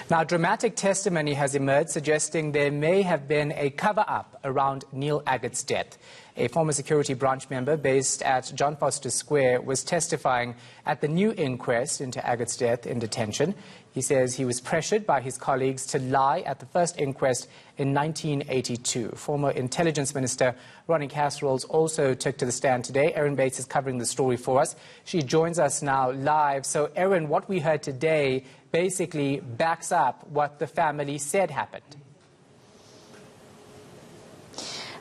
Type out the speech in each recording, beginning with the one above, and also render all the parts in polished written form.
Now, dramatic testimony has emerged suggesting there may have been a cover-up around Neil Aggett's death. A former security branch member based at John Vorster Square was testifying at the new inquest into Aggett's death in detention. He says he was pressured by his colleagues to lie at the first inquest in 1982. Former Intelligence Minister Ronnie Kasrils also took to the stand today. Erin Bates is covering the story for us. She joins us now live. So, Erin, what we heard today basically backs up what the family said happened.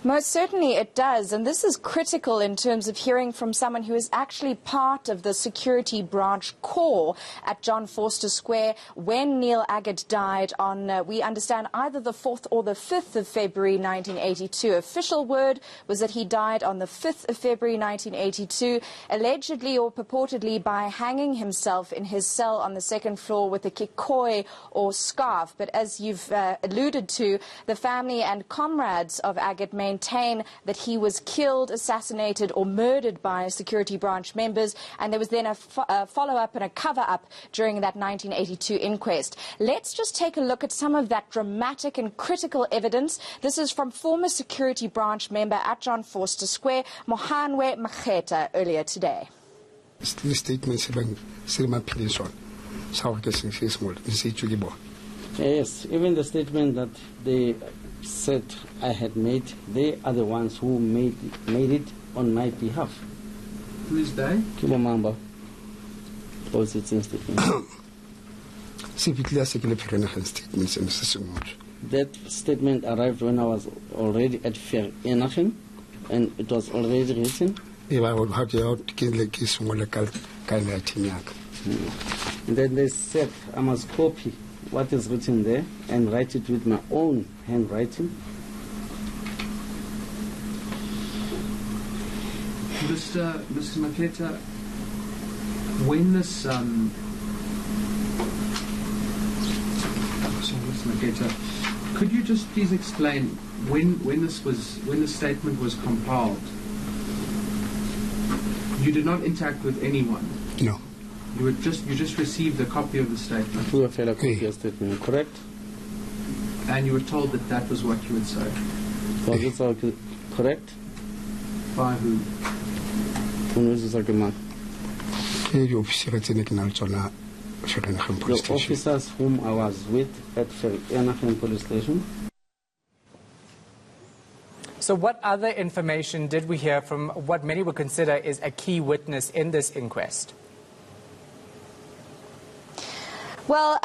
Most certainly it does, and this is critical in terms of hearing from someone who is actually part of the security branch core at John Vorster Square when Neil Aggett died on, we understand, either the 4th or the 5th of February 1982. Official word was that he died on the 5th of February 1982, allegedly or purportedly by hanging himself in his cell on the 2nd floor with a kikoi or scarf. But as you've alluded to, the family and comrades of Aggett maintain that he was killed, assassinated or murdered by security branch members, and there was then a follow-up and a cover-up during that 1982 inquest. Let's just take a look at some of that dramatic and critical evidence. This is from former security branch member at John Vorster Square, Mohanwe Makheta, earlier today. Yes, even the statement that they said I had made, they are the ones who made it on my behalf. Who is they? Kibo Mamba. Was its statement. That statement arrived when I was already at Fair Enachin, and it was already written. And then they said I must copy what is written there and write it with my own handwriting. Mr. Maketa, when this Mr. Maketa, could you just please explain when the statement was compiled? You did not interact with anyone. No. You just received a copy of the statement. We have a copy of the statement, correct? And you were told that that was what you would say. Was it correct? By who? The officers whom I was with at Enachin police station. So what other information did we hear from what many would consider is a key witness in this inquest? Well,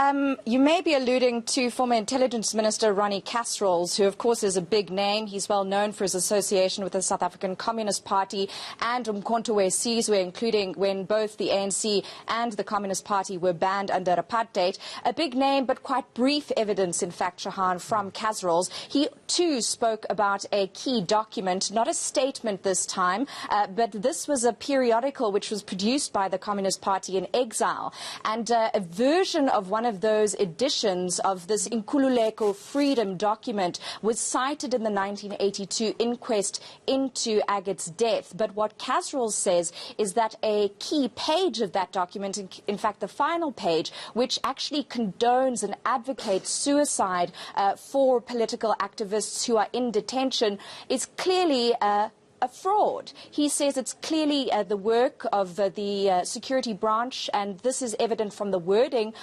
you may be alluding to former Intelligence Minister Ronnie Kasrils, who of course is a big name. He's well known for his association with the South African Communist Party and Umkhonto we Sizwe, including when both the ANC and the Communist Party were banned under apartheid. A big name, but quite brief evidence, in fact, Shahan, from Kasrils. He too spoke about a key document, not a statement this time, but this was a periodical which was produced by the Communist Party in exile, and a version of one of those editions of this Nkululeko Freedom document was cited in the 1982 inquest into Aggett's death. But what Kasrils says is that a key page of that document, in fact the final page, which actually condones and advocates suicide for political activists who are in detention, is clearly a fraud. He says it's clearly the work of the security branch, and this is evident from the wording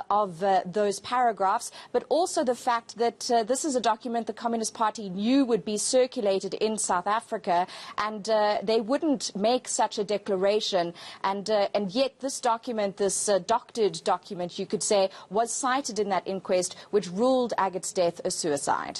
of those paragraphs, but also the fact that this is a document the Communist Party knew would be circulated in South Africa, and they wouldn't make such a declaration, and yet this document, this doctored document, you could say, was cited in that inquest, which ruled Aggett's death a suicide.